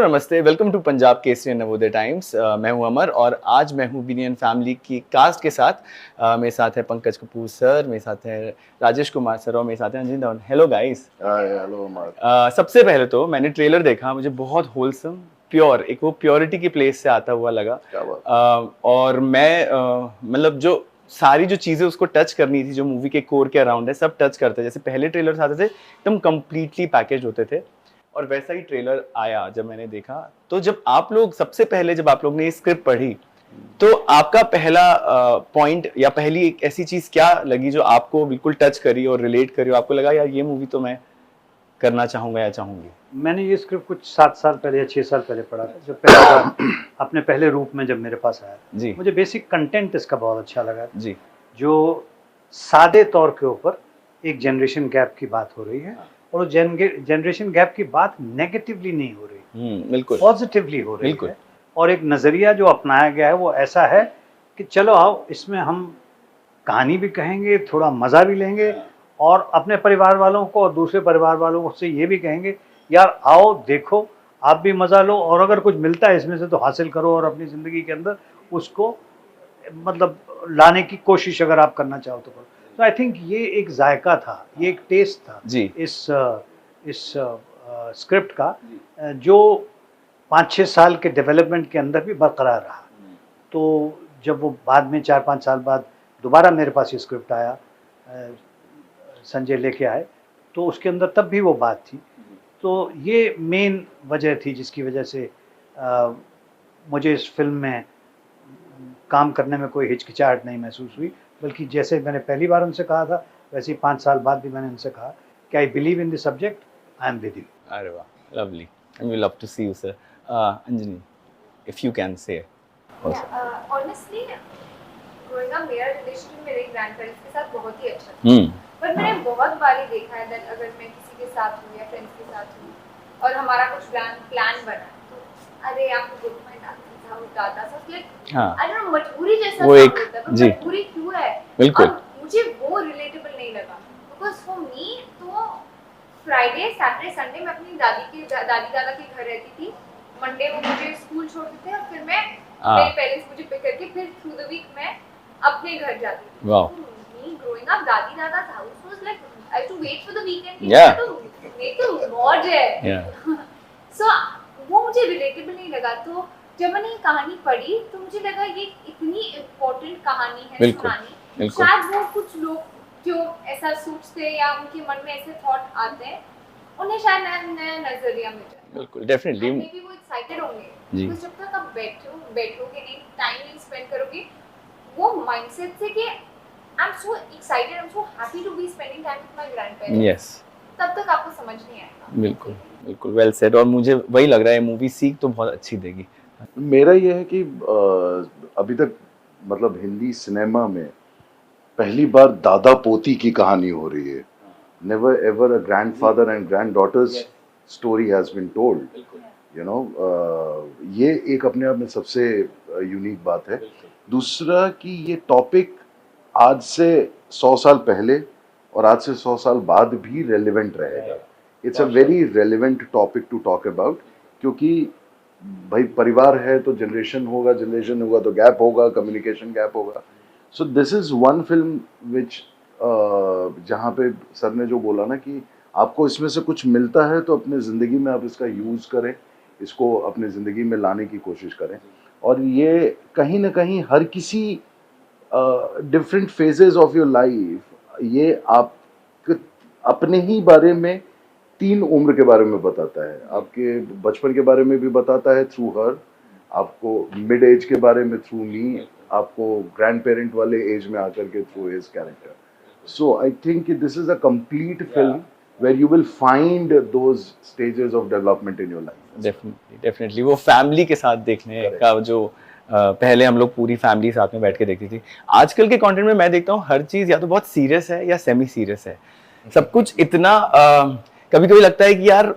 नमस्ते, welcome to Punjab Kesari Navodaya Times. मैं हूं अमर और आज मैं हूं बीनियन फैमिली की कास्ट के साथ। मेरे साथ है पंकज कपूर सर, मेरे साथ है राजेश कुमार सर और मेरे साथ है Anjani Dhawan. Hello guys. Hello Amar. सबसे पहले तो मैंने ट्रेलर देखा, मुझे बहुत होलसम, प्योर, एक वो प्योरिटी की प्लेस से आता हुआ लगा। क्या बात। और मैं मतलब जो सारी जो चीज़ें उसको टच करनी थी, जो मूवी के कोर के अराउंड है, सब टच करते हैं। जैसे पहले ट्रेलर्स आते थे एकदम कंप्लीटली पैकेज होते थे और वैसा ही ट्रेलर आया जब मैंने देखा। तो जब आप लोग सबसे पहले जब आप लोग ने स्क्रिप्ट पढ़ी तो आपका पहला पॉइंट या पहली एक ऐसी चीज क्या लगी जो आपको बिल्कुल टच करी और रिलेट करी, आपको लगा यार ये मूवी तो मैं करना चाहूंगा या चाहूंगी? मैंने ये स्क्रिप्ट कुछ 7 साल पहले या 6 साल पहले पढ़ा था, जब पहली बार अपने पहले रूप में जब मेरे पास आया जी। मुझे बेसिक कंटेंट इसका बहुत अच्छा लगा जी। जो सादे तौर के ऊपर एक जनरेशन गैप की बात हो रही है और जनरेशन गैप की बात नेगेटिवली नहीं हो रही, बिल्कुल पॉजिटिवली हो रही बिल्कुल। है। और एक नज़रिया जो अपनाया गया है वो ऐसा है कि चलो आओ, इसमें हम कहानी भी कहेंगे, थोड़ा मज़ा भी लेंगे और अपने परिवार वालों को और दूसरे परिवार वालों से ये भी कहेंगे यार आओ देखो, आप भी मज़ा लो और अगर कुछ मिलता है इसमें से तो हासिल करो और अपनी ज़िंदगी के अंदर उसको मतलब लाने की कोशिश अगर आप करना चाहो तो करो। तो आई थिंक ये एक जायका था, ये एक टेस्ट था जी। इस स्क्रिप्ट का जो 5-6 साल के डेवलपमेंट के अंदर भी बरकरार रहा। तो जब वो बाद में 4-5 साल बाद दोबारा मेरे पास ये स्क्रिप्ट आया, संजय लेके आए, तो उसके अंदर तब भी वो बात थी। तो ये मेन वजह थी जिसकी वजह से मुझे इस फिल्म में काम करने में कोई हिचकिचाहट नहीं महसूस हुई, बल्कि जैसे मैंने पहली बार उनसे कहा था वैसे ही 5 साल बाद भी मैंने उनसे कहा कि I believe in the subject, I am with you. अरे वाह, lovely, and we love to see you sir. Anjani, if you can say. Honestly growing up मेरा रिलेशनशिप मेरे ग्रैंडपेरेंट्स के साथ बहुत ही अच्छा था। पर मैंने बहुत बार ही देखा है दैट अगर मैं किसी के साथ हूँ या फ्रेंड्स के साथ हूँ और हमारा कुछ प्लान बना तो अरे आपको गुड माइंड दादा सब लाइक आई डोंट नो, मजबूरी जैसा वो एक होता है। जी मजबूरी क्यों है? बिल्कुल। और मुझे वो रिलेटेबल नहीं लगा बिकॉज फॉर मी तो फ्राइडे सैटरडे संडे मैं अपनी दादी दादा के घर रहती थी। मंडे वो मुझे स्कूल छोड़ते थे और फिर मैं मेरे पेरेंट्स मुझे पिक करके फिर थ्रू द वीक मैं अपने घर जाती थी। वाओ। Me growing up, दादी दादा's house was like I had to wait for the weekend. Yeah. तो make a मौज है। Yeah. So वो मुझे रिलेटेबल नहीं लगा। तो जब मैंने ये कहानी पढ़ी तो मुझे लगा ये इतनी इम्पोर्टेंट कहानी है सुनानी, शायद वो कुछ लोग जो ऐसा सोचते हैं या उनके मन में ऐसे थॉट आते हैं उन्हें शायद नया नजरिया मिल जाए। बिल्कुल, डेफिनेटली। मे बी वो एक्साइटेड होंगे because जब तक आप बैठोगे नहीं, टाइम नहीं स्पेंड करोगे वो माइंडसेट से कि I'm so excited, I'm so happy to be spending time with my grandparents. Yes. तब तक आपको समझ नहीं आएगा। बिल्कुल बिल्कुल, वेल सेड। और मुझे वही लग रहा है मूवी सीख तो बहुत अच्छी देगी। मेरा ये है कि अभी तक मतलब हिंदी सिनेमा में पहली बार दादा पोती की कहानी हो रही है। Never ever a grandfather and granddaughter's story has been told, you know. ये एक अपने आप में सबसे यूनिक बात है। दूसरा कि ये टॉपिक आज से 100 साल पहले और आज से 100 साल बाद भी रेलिवेंट रहेगा। It's a very relevant topic to talk about, क्योंकि भाई परिवार है तो जनरेशन होगा तो गैप होगा, कम्युनिकेशन गैप होगा। So this is one film which जहाँ पे सर ने जो बोला ना कि आपको इसमें से कुछ मिलता है तो अपने ज़िंदगी में आप इसका यूज़ करें, इसको अपने ज़िंदगी में लाने की कोशिश करें। और ये कहीं ना कहीं हर किसी different phases of your life, ये आप अपने ही बारे में 3 उम्र के बारे में बताता है। आपके बचपन के बारे में भी बताता है थ्रू हर, आपको मिड एज के बारे में थ्रू मी, आपको ग्रैंड पेरेंट वाले एज में आकर के through his character. So I think this is a complete film where you will find those stages of development in your life. Definitely वो फैमिली के साथ देखने का जो पहले हम लोग पूरी फैमिली साथ में बैठ के देखती थी। आजकल के कंटेंट में मैं देखता हूँ हर चीज़ या तो बहुत सीरियस है या सेमी सीरियस है। सब कुछ इतना कभी कभी लगता है कि यार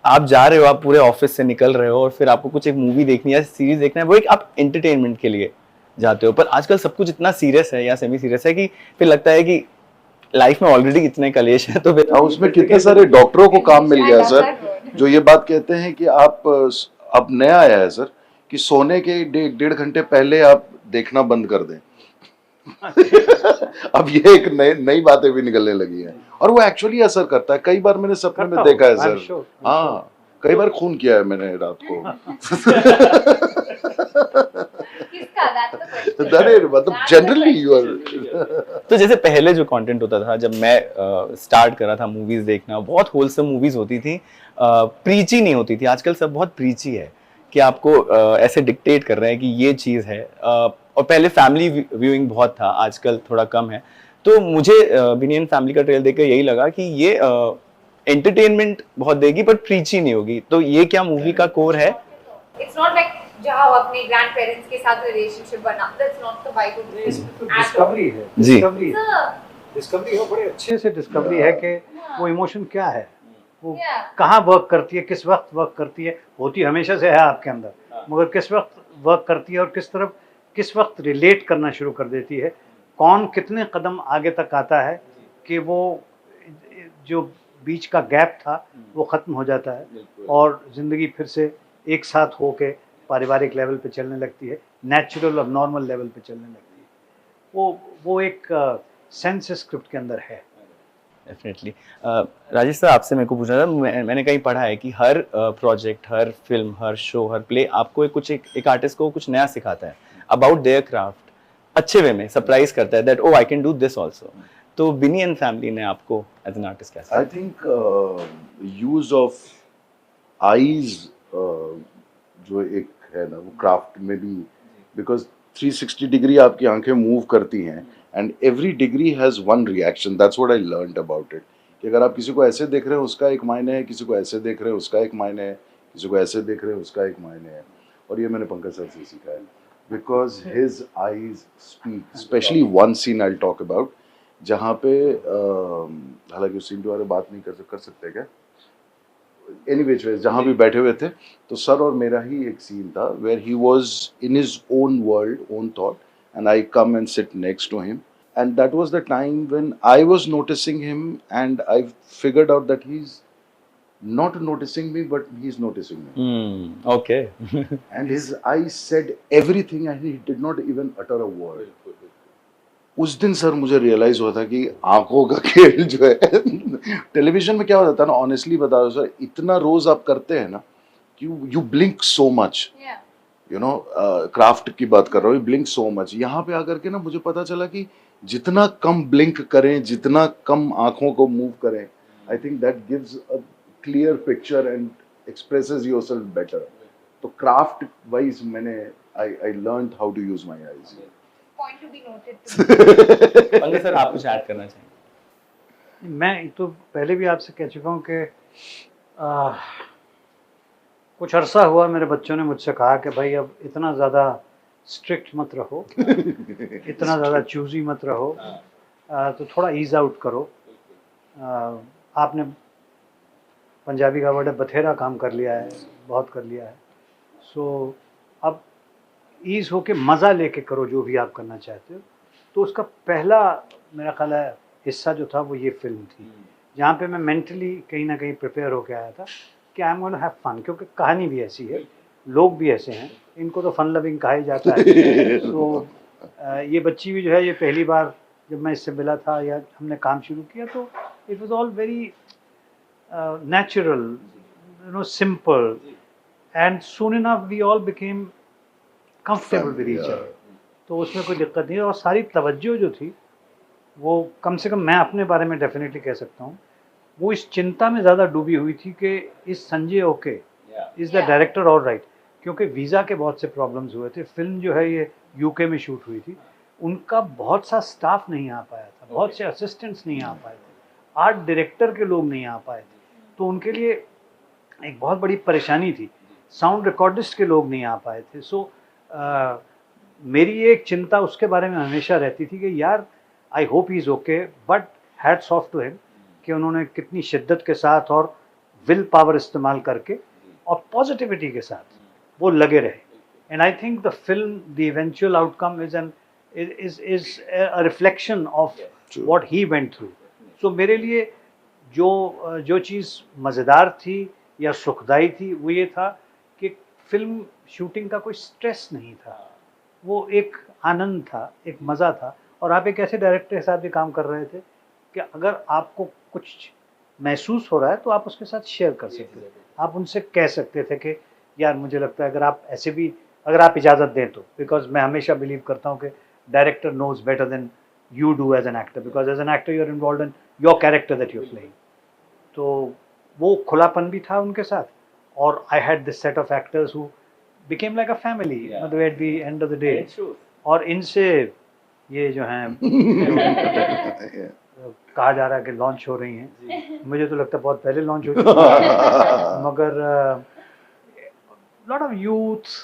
आप जा रहे हो, आप पूरे ऑफिस से निकल रहे हो और फिर आपको कुछ एक मूवी देखनी है, सीरीज देखना है, वो एक आप एंटरटेनमेंट के लिए जाते हो। पर आजकल सब कुछ इतना सीरियस है या सेमी सीरियस है कि फिर लगता है कि लाइफ में ऑलरेडी इतने कलेश है तो उसमें कितने सारे डॉक्टरों को काम मिल गया सर, जो ये बात कहते हैं कि अब नया आया है सर कि सोने के 1.5 घंटे पहले आप देखना बंद कर दें। अब ये एक नई बातें भी निकलने लगी हैं और वो एक्चुअली असर करता है। कई बार मैंने सपने में देखा है सर। हाँ, कई बार खून किया है मैंने रात को। किसका? That's the question. मतलब जनरली यू आर। तो जैसे पहले जो कंटेंट होता था, जब मैं स्टार्ट करा था मूवीज देखना, बहुत होलसम मूवीज होती थी, प्रीची नहीं होती थी। आजकल सब बहुत प्रीची है कि आपको ऐसे डिक्टेट कर रहे हैं कि ये चीज़ है। और पहले फैमिली व्यूइंग बहुत था, आजकल थोड़ा कम है। तो मुझे बिनियन फैमिली का ट्रेलर देखकर यही लगा कि ये एंटरटेनमेंट बहुत देगी पर प्रीची नहीं होगी। तो ये क्या मूवी का कोर है? It's not like जाओ अपने ग्रैंड पेरेंट्स के साथ रिलेशनशिप बना, that's not the vibe of this at all. Discovery है, जी। डिस्कवरी है, बड़े अच्छे से डिस्कवरी है कि वो इमोशन क्या है, वो Yeah. कहाँ वर्क करती है, किस वक्त वर्क करती है। होती हमेशा से है आपके अंदर, मगर किस वक्त वर्क करती है और किस वक्त रिलेट करना शुरू कर देती है। कौन कितने कदम आगे तक आता है कि वो जो बीच का गैप था वो ख़त्म हो जाता है और ज़िंदगी फिर से एक साथ होके पारिवारिक लेवल पे चलने लगती है, नेचुरल और नॉर्मल लेवल पे चलने लगती है। वो एक सेंस स्क्रिप्ट के अंदर है। डेफिनेटली। राजेश सर, आपसे मेरे को पूछना था, मैंने कहीं पढ़ा है कि हर प्रोजेक्ट, हर फिल्म, हर शो, हर प्ले आपको एक आर्टिस्ट को कुछ नया सिखाता है अबाउट देयर क्राफ्ट, अच्छे वे में सरप्राइज करता है that oh I can do this also. तो बिनी एंड फैमिली ने आपको एज एन आर्टिस्ट कैसे? I think use of eyes जो एक है ना, वो क्राफ्ट में भी, बिकॉज 360 डिग्री आपकी आंखें मूव करती हैं and every degree has one reaction. That's what I learned about it कि अगर आप किसी को ऐसे देख रहे हैं उसका एक मायने है, किसी को ऐसे देख रहे हैं उसका एक मायने है, किसी को ऐसे देख रहे हैं उसका एक मायने है। और ये मैंने पंकज सर से सीखा है, because his eyes speak. Specially one scene I talk about, जहाँ पे हालांकि उस सीन के बारे में बात नहीं कर सकते क्या, एनीवेज जहाँ भी बैठे हुए थे तो सर और मेरा ही एक सीन था where he was in his own world, own thought, and I come and sit next to him, and that was the time when I was noticing him and I figured out that he is not noticing me but he is noticing me. Okay. And his eyes said everything and he did not even utter a word. उस दिन sir मुझे realise हुआ था कि आंखों का खेल जो है टेलीविजन में क्या होता है ना, ऑनेस्टली बता रहा हूँ सर, इतना रोज आप करते हैं ना कि you blink so much, you know, craft की बात कर रहा हूँ, ब्लिंक सो मच। यहाँ पे आकर के ना मुझे पता चला कि जितना कम ब्लिंक करें, जितना कम आंखों को मूव करें, I think that gives a clear picture and expresses yourself better. तो क्राफ्ट वाइज मैंने I learned how to use my eyes. Point to be noted. Pankaj sir, आप कुछ ऐड करना चाहेंगे? मैं तो पहले भी आपसे कह चुका हूँ कि कुछ अरसा हुआ मेरे बच्चों ने मुझसे कहा कि भाई अब इतना ज़्यादा स्ट्रिक्ट मत रहो, इतना ज़्यादा चूजी मत रहो, तो थोड़ा ईज आउट करो। आपने पंजाबी का वर्ड है बथेरा काम कर लिया है, बहुत कर लिया है, सो अब ईज होके मज़ा लेके करो जो भी आप करना चाहते हो। तो उसका पहला मेरा ख्याल है हिस्सा जो था वो ये फिल्म थी, जहाँ पे मैं मेंटली कहीं ना कहीं प्रिपेयर होके आया था कि I am going to have fun, क्योंकि कहानी भी ऐसी है, लोग भी ऐसे हैं, इनको तो फन लविंग कहा ही जाता है। तो ये बच्ची भी जो है, ये पहली बार जब मैं इससे मिला था या हमने काम शुरू किया तो it was all very natural, you know, simple, and soon enough we all became comfortable with each other. तो उसमें कोई दिक्कत नहीं है। और सारी तवज्जो जो थी वो, कम से कम मैं अपने बारे में डेफिनेटली कह सकता हूँ, वो इस चिंता में ज़्यादा डूबी हुई थी कि इस Sanjay okay is the director all right, क्योंकि वीज़ा के बहुत से प्रॉब्लम्स हुए थे। फिल्म जो है ये यूके में शूट हुई थी, उनका बहुत सा स्टाफ नहीं आ पाया था, बहुत से असिस्टेंट्स नहीं आ पाए थे, आर्ट डायरेक्टर के लोग नहीं आ पाए थे, तो उनके लिए एक बहुत बड़ी परेशानी थी। साउंड रिकॉर्डिस्ट के लोग नहीं आ पाए थे। सो मेरी एक चिंता उसके बारे में हमेशा रहती थी कि यार I hope he is okay, but hats off to him कि उन्होंने कितनी शिद्दत के साथ और विल पावर इस्तेमाल करके और पॉजिटिविटी के साथ वो लगे रहे। And I think the film, the eventual outcome is a reflection of what he went through. So मेरे लिए जो चीज़ मज़ेदार थी या सुखदाई थी वो ये था कि फिल्म शूटिंग का कोई स्ट्रेस नहीं था, वो एक आनंद था, एक मज़ा था। और आप एक ऐसे डायरेक्टर के साथ भी काम कर रहे थे कि अगर आपको कुछ महसूस हो रहा है तो आप उसके साथ शेयर कर सकते थे, आप उनसे कह सकते थे कि यार मुझे लगता है अगर आप ऐसे भी, अगर आप इजाज़त दें तो, बिकॉज मैं हमेशा बिलीव करता हूँ कि director knows better than you do as an actor, because as an actor you're involved in your character that you're playing. तो वो खुलापन भी था उनके साथ, और I had this set of actors who became like a family at the end of the day. और इनसे ये जो हैं कहा जा रहा है कि लॉन्च हो रही हैं, मुझे तो लगता है बहुत पहले लॉन्च हो चुकी है, मगर lot of youth,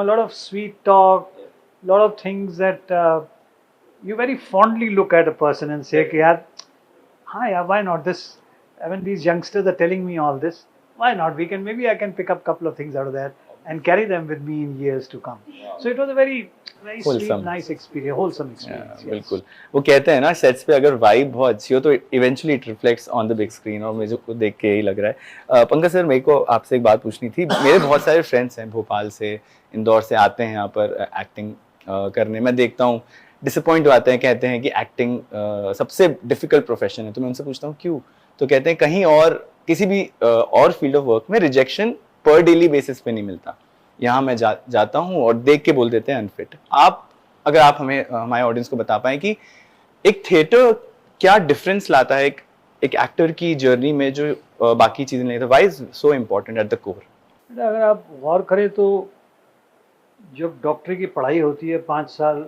lot of sweet talk, lot of things that you very fondly look at a person and say कि यार हाँ यार, why not this, I mean these youngsters are telling me all this, why not, maybe I can pick up couple of things out of that and carry them with me in years to come. So it was a very sweet, nice experience, wholesome experience. Yes. बिल्कुल, वो कहते हैं ना sets पे अगर vibe बहुत अच्छी हो तो eventually it reflects on the big screen, और मुझे को देख के यही लग रहा है। पंकज सर, मेरे को आपसे एक बात पूछनी थी। मेरे बहुत सारे फ्रेंड्स हैं भोपाल से, इंदौर से, आते हैं यहाँ पर एक्टिंग करने। मैं देखता हूँ डिसअपॉइंट आते हैं, कहते हैं कि एक्टिंग सबसे डिफिकल्ट प्रोफेशन है। तो मैं उनसे पूछता हूँ क्यों, तो कहते हैं कहीं और किसी भी और फील्ड ऑफ वर्क में रिजेक्शन पर डेली बेसिस पे नहीं मिलता, यहाँ मैं जाता हूँ और देख के बोल देते हैं अनफिट। अगर आप हमें, हमारे ऑडियंस को बता पाएं कि एक थिएटर क्या डिफरेंस लाता है एक एक्टर की जर्नी में जो बाकी चीजें नहीं, why is so important at the core? अगर आप गौर करें तो जब डॉक्टरी की पढ़ाई होती है 5 साल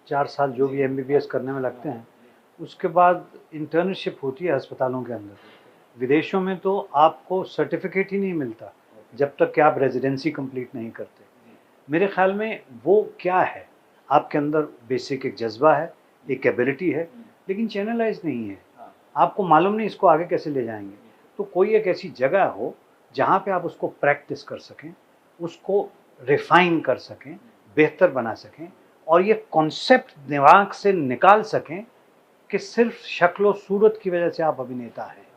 4 साल जो भी MBBS करने में लगते हैं, उसके बाद इंटर्नशिप होती है अस्पतालों के अंदर। विदेशों में तो आपको सर्टिफिकेट ही नहीं मिलता जब तक कि आप रेजिडेंसी कंप्लीट नहीं करते। मेरे ख्याल में वो क्या है, आपके अंदर बेसिक एक जज्बा है, एक एबिलिटी है, लेकिन चैनलाइज नहीं है, आपको मालूम नहीं इसको आगे कैसे ले जाएंगे। तो कोई एक ऐसी जगह हो जहाँ पे आप उसको प्रैक्टिस कर सकें, उसको रिफाइन कर सकें, बेहतर बना सकें, और ये कॉन्सेप्ट दिमाग से निकाल सकें कि सिर्फ शक्ल सूरत की वजह से आप अभिनेता हैं।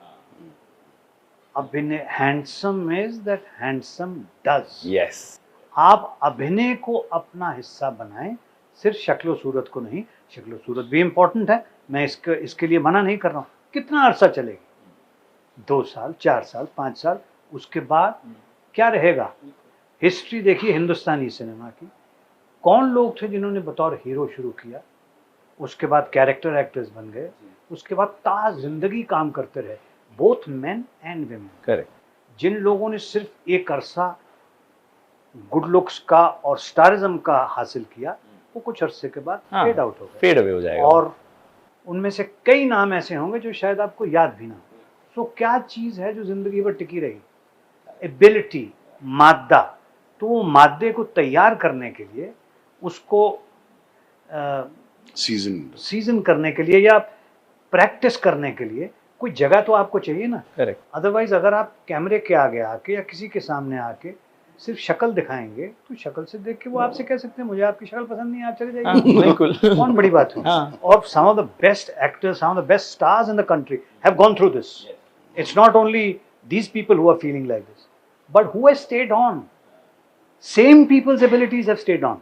अभिनय, handsome is that handsome does. Yes, आप अभिनय को अपना हिस्सा बनाएं, सिर्फ शक्ल सूरत को नहीं। शक्ल सूरत भी इम्पोर्टेंट है, मैं इसके लिए मना नहीं कर रहा हूँ। कितना अरसा चलेगी, 2 साल 4 साल 5 साल, उसके बाद क्या रहेगा? हिस्ट्री देखिए हिंदुस्तानी सिनेमा की, कौन लोग थे जिन्होंने बतौर हीरो शुरू किया, उसके बाद कैरेक्टर एक्टर्स बन गए, उसके बाद ताज़ जिंदगी काम करते रहे, both men and women. Correct. जिन लोगों ने सिर्फ एक अरसा गुड लुक्स का और स्टारिज्म का हासिल किया, वो कुछ अरसे के बाद फेड आउट हो गए, फेड अवे हो जाएगा। और उनमें से कई नाम ऐसे होंगे जो शायद आपको याद भी ना हो। सो क्या चीज़ है जो जिंदगी भर टिकी रही? एबिलिटी, मादा। तो वो मादे को तैयार करने के लिए, उसको सीजन करने के लिए या प्रैक्टिस करने के लिए कोई जगह तो आपको चाहिए ना। करेक्ट। अदरवाइज अगर आप कैमरे के आगे आके या किसी के सामने आके सिर्फ शक्ल दिखाएंगे, तो शक्ल से देख के वो आपसे कह सकते हैं मुझे आपकी शक्ल पसंद नहीं, आप चले जाइए। बिल्कुल। कौन बड़ी बात है। और some of the best actors, some of the best stars in the country have gone through this. It's not only these people who are feeling like this, but who has stayed on. Same people's abilities have stayed on.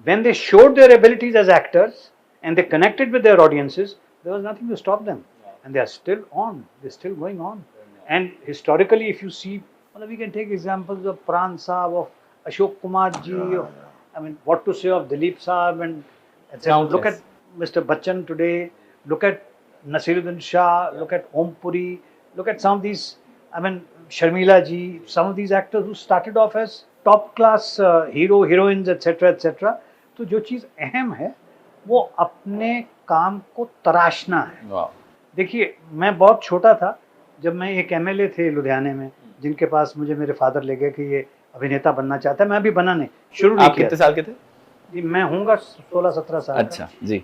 When they showed their abilities as actors and they connected with their audiences, there was nothing to stop them. And they are still on. They're still going on. And historically, if you see, well, we can take examples of Pran Saab, of Ashok Kumar ji, of, I mean, what to say of Dilip Saab, and etc. Look at Mr. Bachchan today. Look at Nasiruddin Shah. Look at Om Puri. Look at some of these, I mean, Sharmila ji. Some of these actors who started off as top class heroines, etc. etc. तो जो चीज़ अहम है वो अपने काम को तराशना है। देखिए, मैं बहुत छोटा था जब मैं एक MLA थे लुधियाने में, जिनके पास मुझे मेरे फादर ले गए कि ये अभिनेता बनना चाहता है। मैं अभी बना नहीं, शुरू नहीं किया। कितने साल के थे? जी मैं होऊंगा 16-17 साल। अच्छा जी।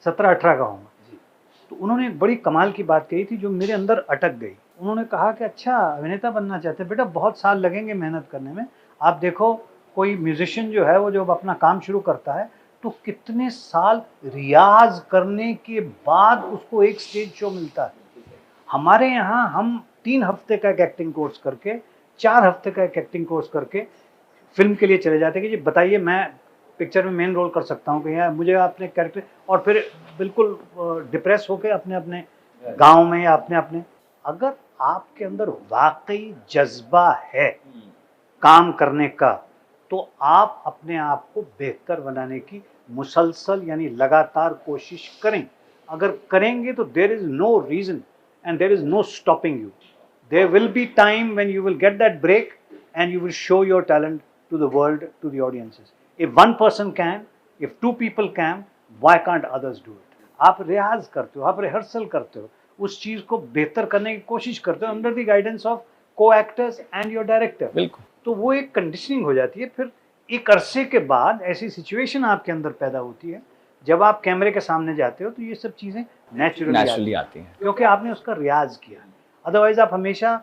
17-18 का होऊंगा। तो उन्होंने एक बड़ी कमाल की बात कही थी जो मेरे अंदर अटक गई। उन्होंने कहा कि अच्छा अभिनेता बनना चाहते हैं बेटा, बहुत साल लगेंगे मेहनत करने में। आप देखो कोई म्यूजिशियन जो है वो जब अपना काम शुरू करता है तो कितने साल रियाज करने के बाद उसको एक स्टेज शो मिलता है। हमारे यहाँ हम 3 हफ्ते का एक एक्टिंग कोर्स करके 4 हफ्ते का एक एक्टिंग कोर्स करके फिल्म के लिए चले जाते कि जी बताइए मैं पिक्चर में मेन रोल कर सकता हूँ कि या मुझे अपने कैरेक्टर, और फिर बिल्कुल डिप्रेस होकर अपने अपने गांव में या अपने अपने, अगर आपके अंदर वाकई जज्बा है काम करने का, तो आप अपने आप को बेहतर बनाने की मुसलसल यानी लगातार कोशिश करें। अगर करेंगे तो there is no reason and there is no stopping you. There will be time when you will get that break and you will show your talent to the world, to the audiences. If one person can, if 2 people can, why can't others do it? आप रियाज करते हो, आप rehearsal करते हो, उस चीज को बेहतर करने की कोशिश करते हो अंडर द गाइडेंस ऑफ को एक्टर्स एंड योर डायरेक्टर। बिल्कुल। तो वो एक कंडीशनिंग हो जाती है। फिर एक अरसे के बाद ऐसी सिचुएशन आपके अंदर पैदा होती है, जब आप कैमरे के सामने जाते हो तो ये सब चीज़ें नेचुरली आती हैं, क्योंकि आपने उसका रियाज किया। अदरवाइज आप हमेशा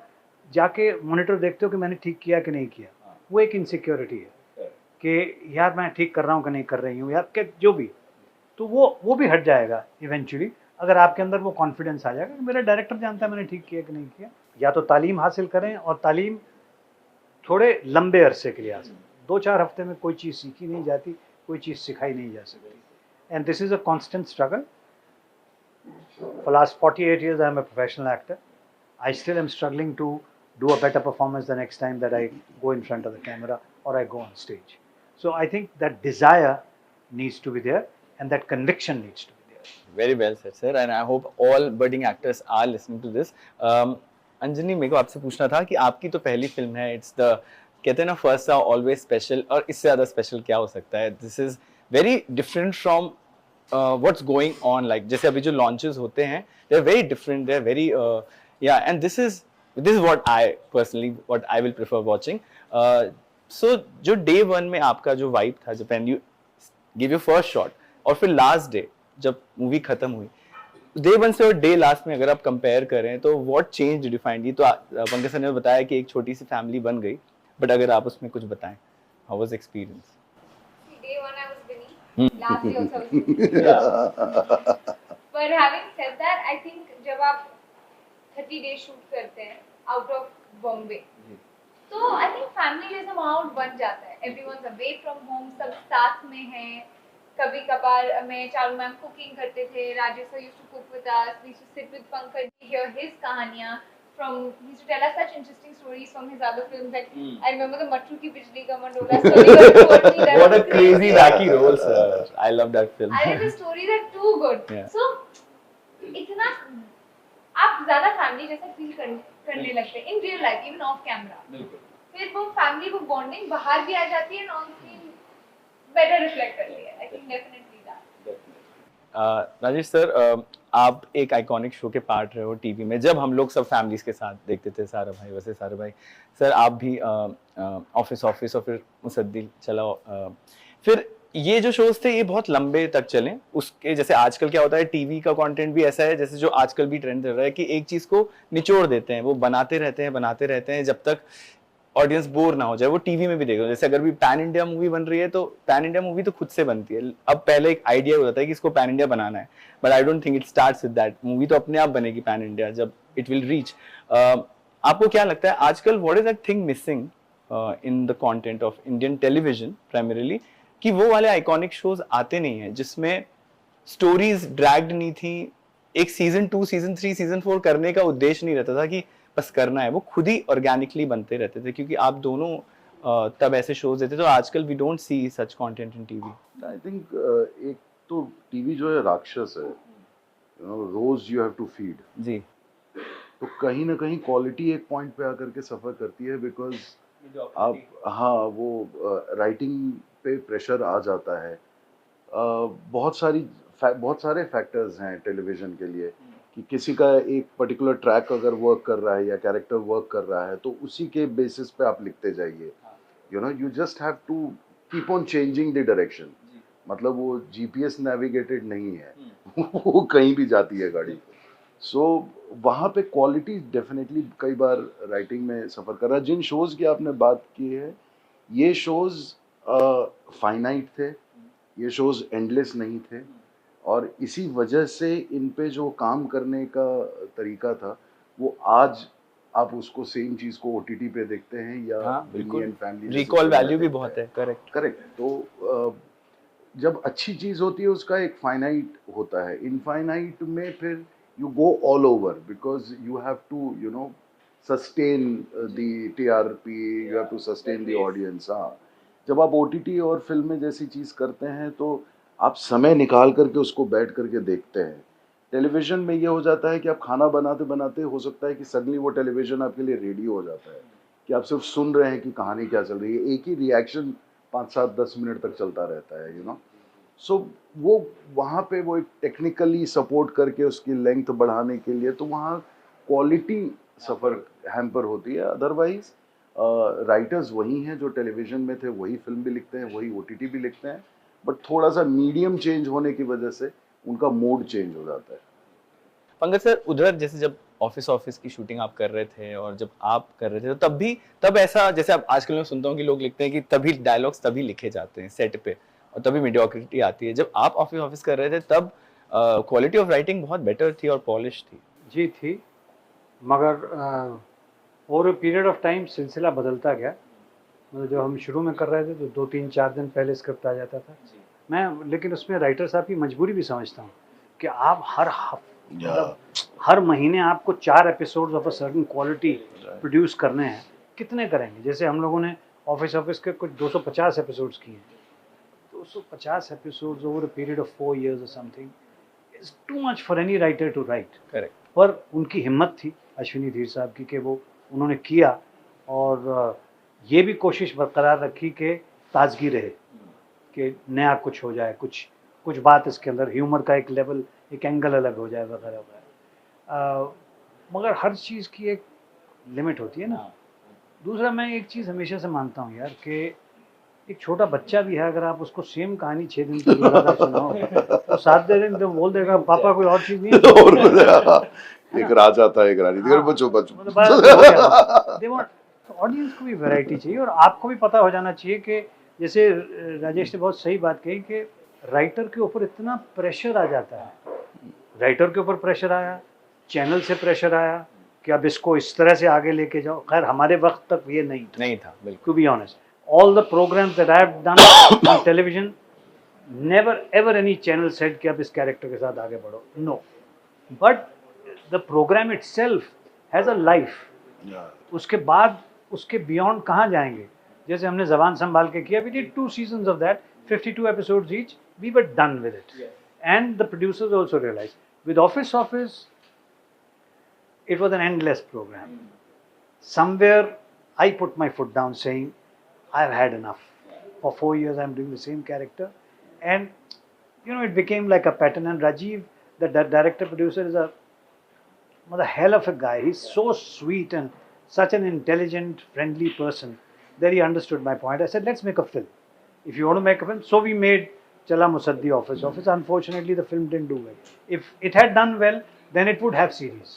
जाके मॉनिटर देखते हो कि मैंने ठीक किया कि नहीं किया, वो एक इनसिक्योरिटी है कि यार मैं ठीक कर रहा हूँ कि नहीं कर रही हूँ यार, क्या जो भी, तो वो भी हट जाएगा इवेंचुअली। अगर आपके अंदर वो कॉन्फिडेंस आ जाएगा कि मेरा डायरेक्टर जानता है मैंने ठीक किया कि नहीं किया। या तो तालीम हासिल करें, और तालीम थोड़े लंबे अरसे के लिए हासिल। 2-4 हफ्ते में कोई चीज़ सीखी नहीं जाती, कोई चीज़ सिखाई नहीं जा सकती। And this is a constant struggle. For last 48 years, I am a professional actor. I still am struggling to do a better performance the next time that I go in front of the camera or I go on stage. So I think that desire needs to be there and that conviction needs to be there. Very well said, sir. And I hope all budding actors are listening to this. Anjani, मेरे को आपसे पूछना था कि आपकी तो पहली film है, इट्स द, कहते हैं ना, फर्स्ट आर ऑलवेज स्पेशल, और इससे ज़्यादा स्पेशल क्या हो सकता है? This is very different from what's going on, like जैसे अभी जो लॉन्चेस होते हैं, they are very different, they are very yeah, and this is what I personally, what I will prefer watching. So जो डे वन में आपका जो vibe था, जब and you give your first shot, और फिर लास्ट डे जब movie खत्म हुई, डे वन से और डे लास्ट में अगर आप कंपेयर करें तो what change did you find? ये तो पंकज सर ने बताया कि एक छोटी सी फैमिली बन गई, बट अगर आप उसमें कुछ बताएं, how was experience? Day one I was Vinny. Last day also I was Vinny. But having said that, I think जब आप 30 days shoot करते हैं out of Bombay, तो I think family जैसा माहौल बन जाता है। Everyone's away from home, सब साथ में हैं। कभी कभार मैं चारू मैम कुकिंग करते थे, Rajesh sir used to cook with us, we used to sit with Pankaj, hear his कहानियाँ from, he used to tell us such interesting stories from his other films, like I remember the Mattu ki Bijli ka Mandola story. What a crazy wacky role, sir. I love that film. I think the stories are too good. Yeah. So इतना आप ज़्यादा family जैसा feel करने लगते हैं in real life, even off camera. बिल्कुल। फिर वो फैमिली वो बॉन्डिंग बाहर भी आ जाती है, ऑन स्क्रीन बेटर रिफ्लेक्ट करती है। I think definitely that. Rajesh sir, आप एक आइकॉनिक शो के पार्ट रहे हो टीवी में, जब हम लोग सब फैमिलीज के साथ देखते थे, सारा भाई वैसे सारा भाई। सर आप भी ऑफिस और फिर मुसद्दिल चलाओ, फिर ये जो शोज थे ये बहुत लंबे तक चले। उसके जैसे आजकल क्या होता है, टीवी का कंटेंट भी ऐसा है, जैसे जो आजकल भी ट्रेंड चल रहा है कि एक चीज को निचोड़ देते हैं, वो बनाते रहते हैं जब तक ऑडियंस बोर ना हो जाए। वो टीवी में भी देखो, जैसे अगर भी पैन इंडिया मूवी बन रही है तो पैन इंडिया मूवी तो खुद से बनती है। अब पहले एक आइडिया हो जाता है कि इसको पैन इंडिया बनाना है, but I don't think it starts with that. Movie तो अपने आप बनेगी पैन इंडिया जब इट विल रीच। आपको क्या लगता है आजकल what is that thing missing in the content of Indian television primarily, कि वो वाले आइकॉनिक शोज आते नहीं है जिसमें स्टोरीज ड्रैग्ड नहीं थी, एक सीजन 2 सीजन 3 सीजन 4 करने का उद्देश्य नहीं रहता था कि बस करना है, वो खुद ही ऑर्गेनिकली बनते रहते थे, क्योंकि आप दोनों तब ऐसे शोज देते। तो आजकल we don't see such content in TV. I think एक तो टीवी जो है राक्षस है, यू नो, रोज यू हैव टू फीड जी। तो कहीं ना कहीं क्वालिटी एक पॉइंट पे आकर के सफ़र करती है, बिकॉज आप, हाँ, वो राइटिंग पे प्रेशर आ जाता है। बहुत सारे फैक्टर्स हैं टेलीविज़न के लिए, कि किसी का एक पर्टिकुलर ट्रैक अगर वर्क कर रहा है या कैरेक्टर वर्क कर रहा है तो उसी के बेसिस पे आप लिखते जाइए। You know, you just have to keep on changing the direction. मतलब वो जीपीएस नेविगेटेड नहीं है वो कहीं भी जाती है गाड़ी। सो वहाँ पे क्वालिटी डेफिनेटली कई बार राइटिंग में सफ़र कर रहा है। जिन शोज़ की आपने बात की है, ये शोज़ फाइनाइट थे, ये शोज़ एंडलेस नहीं थे, और इसी वजह से इन पे जो काम करने का तरीका था वो आज आप उसको सेम चीज को ओटीटी पे देखते हैं या हाँ, बिल्कुल। एंड फैमिली रिकॉल वैल्यू भी बहुत है, करेक्ट। करेक्ट। तो जब अच्छी चीज होती है उसका एक फाइनाइट होता है, इनफाइनाइट में फिर you go all over because you have to you know sustain the TRP, you have to sustain the audience. हाँ, जब आप ओटीटी और फिल्में जैसी चीज करते हैं तो आप समय निकाल करके उसको बैठ करके देखते हैं। टेलीविजन में ये हो जाता है कि आप खाना बनाते बनाते हो सकता है कि सडनली वो टेलीविजन आपके लिए रेडी हो जाता है कि आप सिर्फ सुन रहे हैं कि कहानी क्या चल रही है, एक ही रिएक्शन 5 7 10 मिनट तक चलता रहता है, यू नो। सो वो वहाँ पे वो एक टेक्निकली सपोर्ट करके उसकी लेंथ बढ़ाने के लिए, तो वहाँ क्वालिटी सफ़र हैम्पर होती है। अदरवाइज राइटर्स वही हैं जो टेलीविज़न में थे, वही फिल्म भी लिखते हैं, वही ओटीटी भी लिखते हैं, बट थोड़ा सा मीडियम चेंज होने की वजह से उनका मोड चेंज हो जाता है। पंकज सर, उधर जैसे जब ऑफिस की शूटिंग आप कर रहे थे और जब आप कर रहे थे तो तब ऐसा, जैसे अब आजकल मैं सुनता हूँ कि लोग लिखते हैं कि तभी डायलॉग्स तभी लिखे जाते हैं सेट पे और तभी मीडियोक्रिटी आती है। जब आप ऑफिस कर रहे थे तब क्वालिटी ऑफ राइटिंग बहुत बेटर थी और पॉलिश थी। जी थी, मगर over a period of time सिलसिला बदलता गया। मतलब जब हम शुरू में कर रहे थे तो 2 3 4 दिन पहले स्क्रिप्ट आ जाता था। मैं लेकिन उसमें राइटर साहब की मजबूरी भी समझता हूँ कि आप मतलब हर महीने आपको 4 episodes of a certain quality produce करने हैं। कितने करेंगे? जैसे हम लोगों ने ऑफिस के कुछ 250 एपिसोड्स किए हैं। 250 episodes over a period of 4 years or something is too much for any writer to write. Correct. पर उनकी हिम्मत थी अश्विनी धीर साहब की कि वो उन्होंने किया और ये भी कोशिश बरकरार रखी कि ताजगी रहे, कि नया कुछ हो जाए, कुछ बात इसके अंदर ह्यूमर का एक लेवल, एक एंगल अलग हो जाए वगैरह वगैरह। मगर हर चीज़ की एक लिमिट होती है ना। दूसरा, मैं एक चीज़ हमेशा से मानता हूँ यार कि एक छोटा बच्चा भी है, अगर आप उसको सेम कहानी 6 दिन तक लगातार सुनाओ तो 7 दिन तो बोल देगा पापा कोई और चीज़ नहीं है। और एक राजा था एक रानी थी, बच्चों ऑडियंस को भी वैरायटी चाहिए और आपको भी पता हो जाना चाहिए कि जैसे राजेश ने बहुत सही बात कही कि राइटर के ऊपर इतना प्रेशर आ जाता है। राइटर के ऊपर प्रेशर आया, चैनल से प्रेशर आया कि अब इसको इस तरह से आगे लेके जाओ। खैर हमारे वक्त तक ये नहीं था बिल्कुल। To be honest, all the programs that I have done on television, never ever any channel said कि आप इस कैरेक्टर के साथ आगे बढ़ो, no, but the program itself has a life. उसके बाद उसके beyond कहाँ जाएंगे? जैसे हमने ज़बान संभाल के किया, we did 2 seasons of that, 52 episodes each, we were done with it. And the producers also realized with Office it was an endless program. Somewhere I put my foot down saying I've had enough. For 4 years I'm doing the same character, and you know it became like a pattern. And Rajiv, the director producer, is a hell of a guy. He's so sweet and such an intelligent, friendly person that he understood my point. I said, let's make a film. If you want to make a film, so we made Chala Musaddi Office. Unfortunately, the film didn't do well. If it had done well, then it would have series.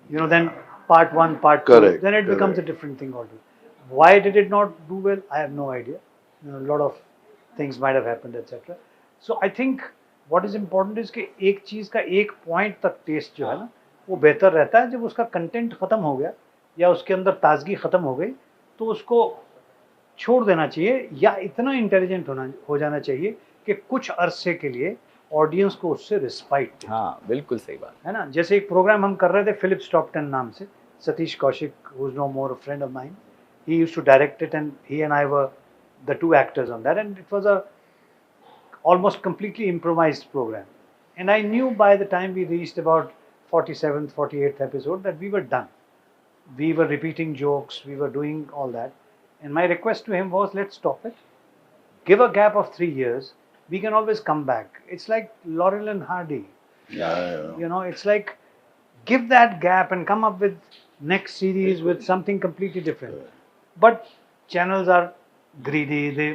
You know, then part 1, part 2. Correct, Then it becomes a different thing altogether. Why did it not do well? I have no idea. You know, a lot of things might have happened, etc. So I think what is important is कि एक चीज़ का एक point तक test जो है ना वो बेहतर रहता है। जब उसका कंटेंट ख़त्म हो गया या उसके अंदर ताजगी ख़त्म हो गई तो उसको छोड़ देना चाहिए, या इतना इंटेलिजेंट हो जाना चाहिए कि कुछ अरसे के लिए ऑडियंस को उससे रिस्पाइट। हाँ, बिल्कुल सही बात है ना। जैसे एक प्रोग्राम हम कर रहे थे फिलिप्स टॉप 10 नाम से, Satish Kaushik, who is no more a friend of mine, he used to direct it, and he and I were the 2 actors on that, and it was a almost completely improvised program. And I knew by the time we reached about 47th 48th episode that we were done. We were repeating jokes, we were doing all that, and my request to him was, let's stop it, give a gap of 3 years, we can always come back. It's like Laurel and Hardy. You know, it's like give that gap and come up with next series with something completely different. But channels are greedy, they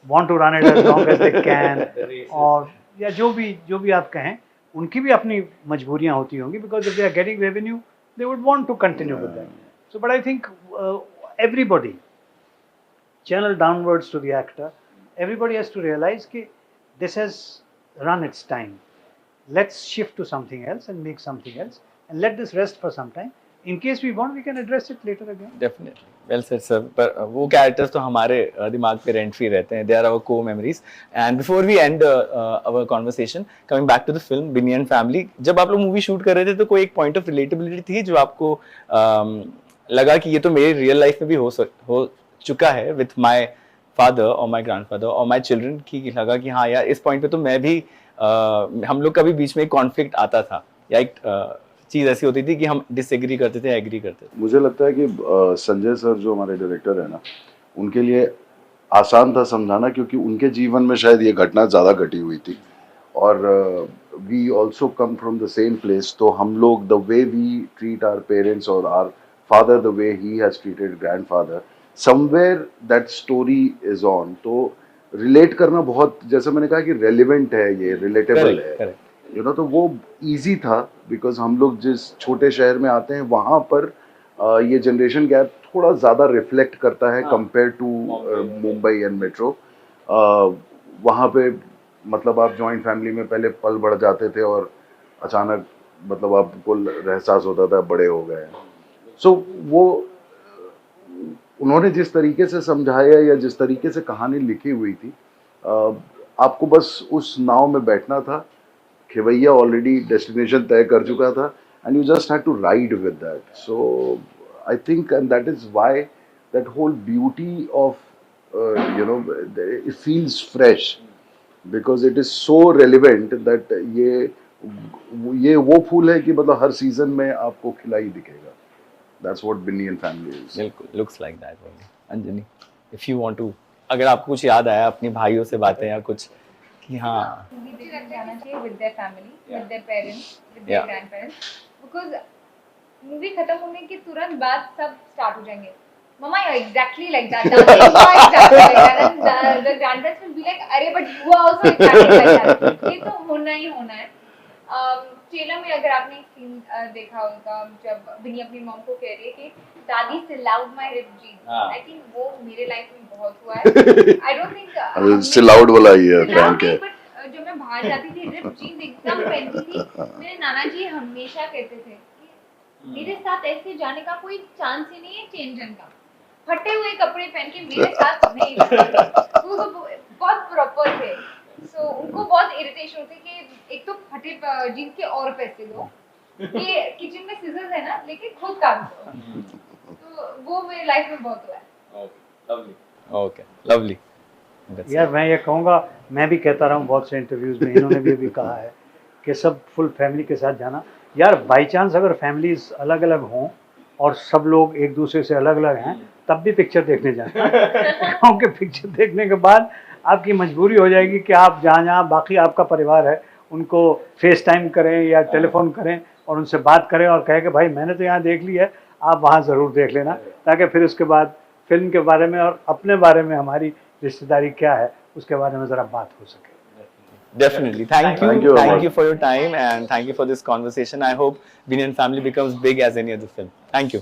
want to run it as long as they can. और या जो भी आप कहें, उनकी भी अपनी मजबूरियां होती होंगी, because if they are getting revenue they would want to continue with that. So but I think everybody, channel downwards to the actor, everybody has to realize कि this has run its time. Let's shift to something else and make something else and let this rest for some time. in case we want, we can address it later again. Definitely well said sir. पर वो characters तो हमारे दिमाग पे rent free रहते हैं. They are our core memories. And before we end our conversation, coming back to the film Binny and family, जब आप लोग मूवी शूट कर रहे थे तो कोई एक पॉइंट ऑफ रिलेटेबिलिटी थी जो आपको लगा कि ये तो मेरी रियल लाइफ में भी हो चुका है विथ माय फादर और माय ग्रैंडफादर और माय चिल्ड्रन, की लगा कि हाँ यार इस पॉइंट पे तो मैं भी हम लोग का भी बीच में एक कॉन्फ्लिक्ट आता था या एक चीज ऐसी होती थी कि हम डिसएग्री करते थे, एग्री करते थे. मुझे लगता है कि संजय सर जो हमारे डायरेक्टर है ना, उनके लिए आसान था समझाना, क्योंकि उनके जीवन में शायद ये घटना ज़्यादा घटी हुई थी और we also come from the same place. तो हम लोग the way we treat our parents और our father the way he has treated grandfather, somewhere that story is on. तो रिलेट करना बहुत, जैसे मैंने कहा कि रेलिवेंट है, ये रिलेटेबल है, यू नो. तो वो इजी था बिकॉज हम लोग जिस छोटे शहर में आते हैं वहाँ पर ये जनरेशन गैप थोड़ा ज़्यादा रिफ्लेक्ट करता है compare to Mumbai and metro. वहाँ पे मतलब आप जॉइंट फैमिली में पहले पल बढ़ जाते थे और अचानक मतलब आपको एहसास होता था बड़े हो गए. सो वो उन्होंने जिस तरीके से समझाया या जिस तरीके से कहानी लिखी हुई थी, आपको बस उस नाव में बैठना था. खेवैया ऑलरेडी डेस्टिनेशन तय कर चुका था and you just had to ride with that. So I think and that is why that whole beauty of you know it feels fresh because it is so relevant that ये वो फूल है कि मतलब हर season में आपको खिला ही दिखेगा. That's what Binny and Family is. बिल्कुल, looks like that only. Anjani, if you want to, अगर आपको कुछ याद आया अपनी भाइयों से बातें या कुछ कि हाँ मुझे लगता है जाना चाहिए with their family, with their parents, with Yeah. their grandparents, because movie खत्म होने के तुरंत बाद सब स्टार्ट हो जाएंगे. Mama, you're exactly like that. Dada, you are exactly like that. And the grandparents will be like, अरे but you are also exactly like that. ये तो होना ही होना है. ट्रेलर में अगर आपने एक सीन देखा होगा जब बिनी अपनी मॉम को कह रही है कि दादी still out my rib jeans. I think वो मेरे लाइफ में बहुत हुआ है. I don't think still out वाला ही है पहन के. but जब मैं बाहर जाती थी rib jeans एकदम पहनती थी. मेरे नाना जी हमेशा कहते थे कि मेरे साथ ऐसे जाने का कोई चांस ही नहीं है चेंजन का. फटे हुए कपड़े पहन के मेरे साथ नहीं जाना. वो बहुत प्रॉपर थे. So, उनको बहुत इरिटेशन होती कि एक तो फटे जीन्स के और पैसे दो, कि किचन में सीजर्स है ना लेकिन खुद काम करो. तो वो मेरी लाइफ में बहुत हुआ है. Okay lovely. यार मैं ये कहूँगा, मैं भी कहता रहा हूँ बहुत से इंटरव्यूज में, इन्होंने भी कहा है कि सब फुल फैमिली के साथ जाना. यार बाई चांस अगर फैमिलीज अलग अलग हों और सब लोग एक दूसरे से अलग अलग हैं तब भी पिक्चर देखने जाना. क्योंकि पिक्चर देखने के बाद आपकी मजबूरी हो जाएगी कि आप जहाँ बाकी आपका परिवार है उनको फेस टाइम करें या टेलीफोन करें और उनसे बात करें और कहें कि भाई मैंने तो यहाँ देख ली है, आप वहाँ ज़रूर देख लेना, ताकि फिर उसके बाद फिल्म के बारे में और अपने बारे में हमारी रिश्तेदारी क्या है उसके बारे में ज़रा बात हो सके. Definitely. Thank you for your time and thank you for this conversation. I hope Binny and Family becomes big as any other film. Thank you.